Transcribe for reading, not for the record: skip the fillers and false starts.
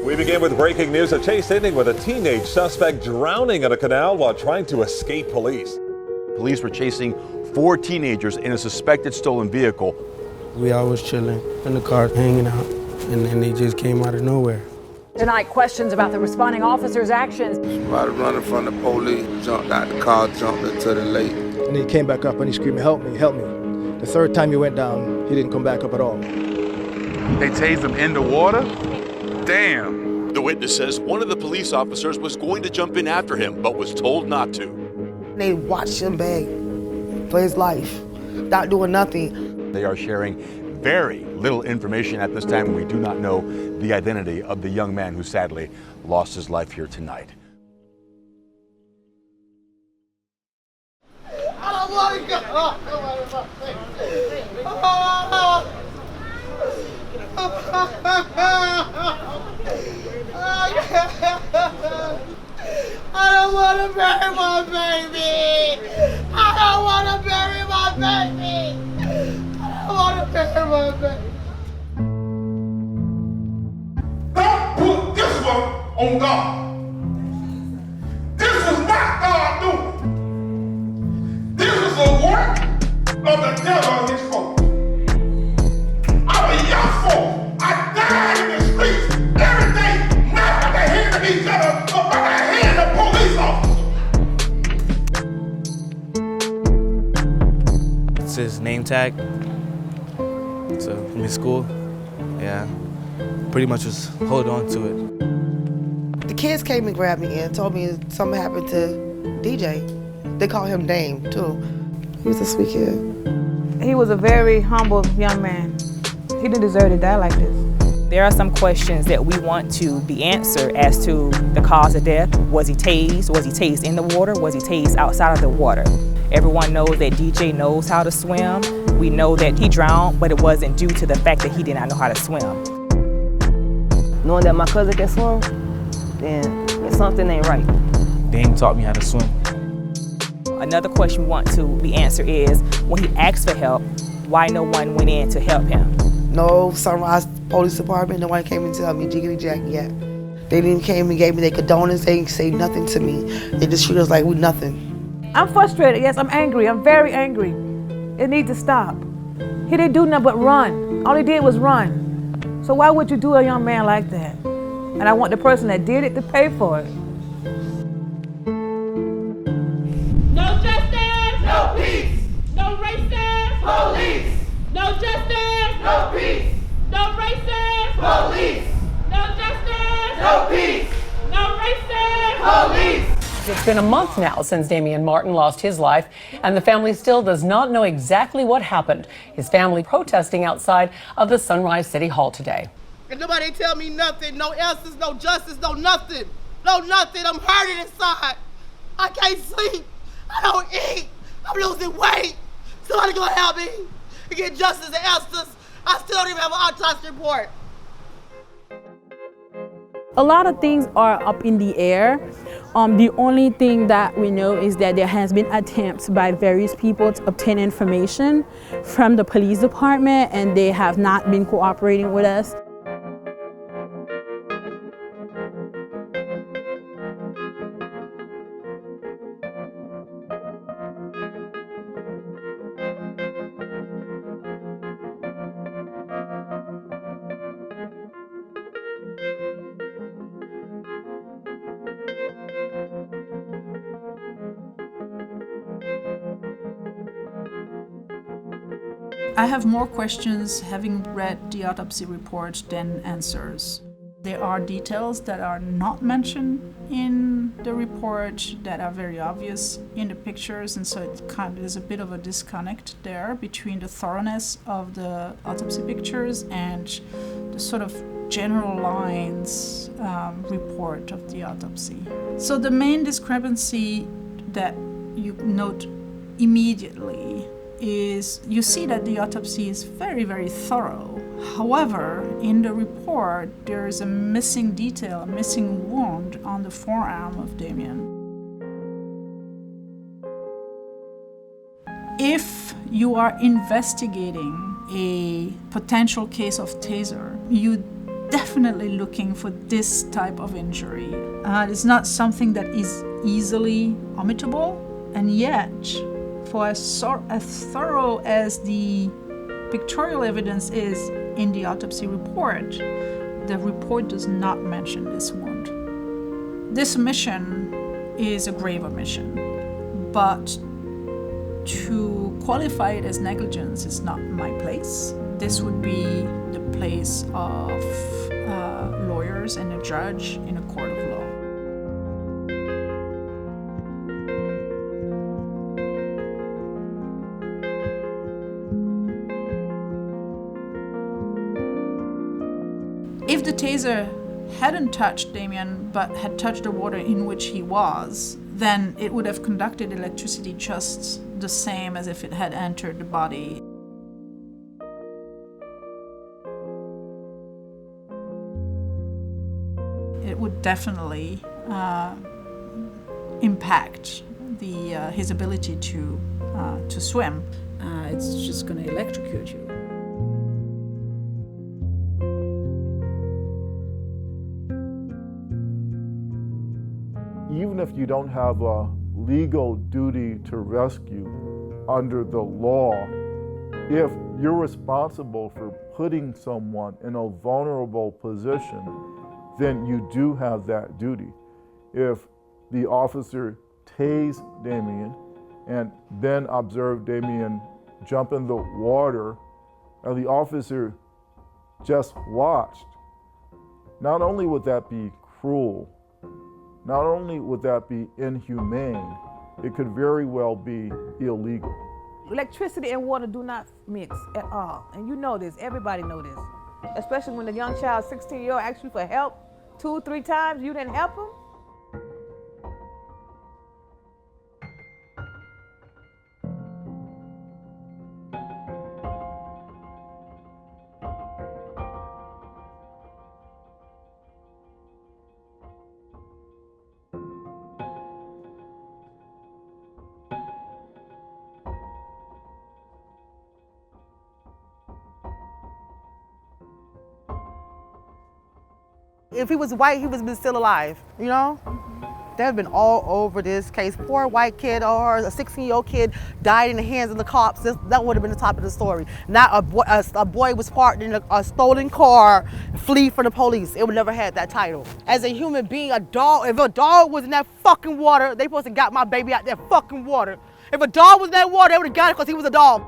We begin with breaking news. A chase ending with a teenage suspect drowning in a canal while trying to escape police. Police were chasing 4 teenagers in a suspected stolen vehicle. We all was chilling in the car, hanging out, and then they just came out of nowhere. Tonight, questions about the responding officers' actions. Somebody running from the police, jumped out the car, jumped into the lake. And he came back up and he screamed, "Help me, help me." The third time he went down, he didn't come back up at all. They tased him in the water? Damn. The witness says one of the police officers was going to jump in after him, but was told not to. They watched him beg for his life, not doing nothing. They are sharing very little information at this time, and we do not know the identity of the young man who sadly lost his life here tonight. I don't want to go. I don't want to bury my baby. I don't want to bury my baby. I don't want to bury my baby. Don't put this one on God. This was not God doing. This was a work of the devil and his folks. I'm a young folk. I died in the streets every day, not by the hand of each other, but by the hand of police officers. It's his name tag. So from his school, yeah, pretty much just hold on to it. The kids came and grabbed me and told me something happened to DJ. They call him Dame, too. He was a sweet kid. He was a very humble young man. He didn't deserve to die like this. There are some questions that we want to be answered as to the cause of death. Was he tased? Was he tased in the water? Was he tased outside of the water? Everyone knows that DJ knows how to swim. We know that he drowned, but it wasn't due to the fact that he did not know how to swim. Knowing that my cousin can swim, then something ain't right. Dame taught me how to swim. Another question we want to be answered is, when he asked for help, why no one went in to help him? No Sunrise Police Department, no one came and tell me jiggity jack yet. They didn't came and gave me their condolences, they didn't say nothing to me. They just treat us like we nothing. I'm frustrated, yes, I'm angry, I'm very angry. It needs to stop. He didn't do nothing but run. All he did was run. So why would you do a young man like that? And I want the person that did it to pay for it. No justice, no peace. No racist, police. No justice, no peace. No racist, police. No justice, no peace. No racist, police. It's been a month now since Damain Martin lost his life, and the family still does not know exactly what happened. His family protesting outside of the Sunrise City Hall today. And nobody tell me nothing, no answers, no justice, no nothing. No nothing, I'm hurting inside. I can't sleep, I don't eat, I'm losing weight. Somebody gonna help me and get justice and answers. I still don't even have an autopsy report. A lot of things are up in the air. The only thing that we know is that there has been attempts by various people to obtain information from the police department, and they have not been cooperating with us. I have more questions having read the autopsy report than answers. There are details that are not mentioned in the report that are very obvious in the pictures, and so it kind of is a bit of a disconnect there between the thoroughness of the autopsy pictures and the sort of general lines report of the autopsy. So the main discrepancy that you note immediately is you see that the autopsy is very, very thorough. However, in the report, there is a missing detail, a missing wound on the forearm of Damain. If you are investigating a potential case of Taser, you definitely definitely looking for this type of injury. It's not something that is easily omittable, and yet, for as thorough as the pictorial evidence is in the autopsy report, the report does not mention this wound. This omission is a grave omission, but to qualify it as negligence is not my place. This would be the place of lawyers and a judge in a court of law. If the taser hadn't touched Damain but had touched the water in which he was, then it would have conducted electricity just the same as if it had entered the body. It would definitely impact his ability to swim. It's just going to electrocute you. Even if you don't have a legal duty to rescue under the law, if you're responsible for putting someone in a vulnerable position, then you do have that duty. If the officer tased Damain and then observed Damain jump in the water, and the officer just watched, not only would that be cruel, not only would that be inhumane, it could very well be illegal. Electricity and water do not mix at all. And you know this, everybody know this. Especially when the young child, 16-year-old, asks you for help 2 or 3 times, you didn't help him. If he was white, he would have been still alive, you know? They've been all over this case. Poor white kid or a 16-year-old kid died in the hands of the cops. That would have been the top of the story. Not a boy was parked in a stolen car, flee from the police. It would never had that title. As a human being, a dog, if a dog was in that fucking water, they supposed to got my baby out that fucking water. If a dog was in that water, they would have got it because he was a dog.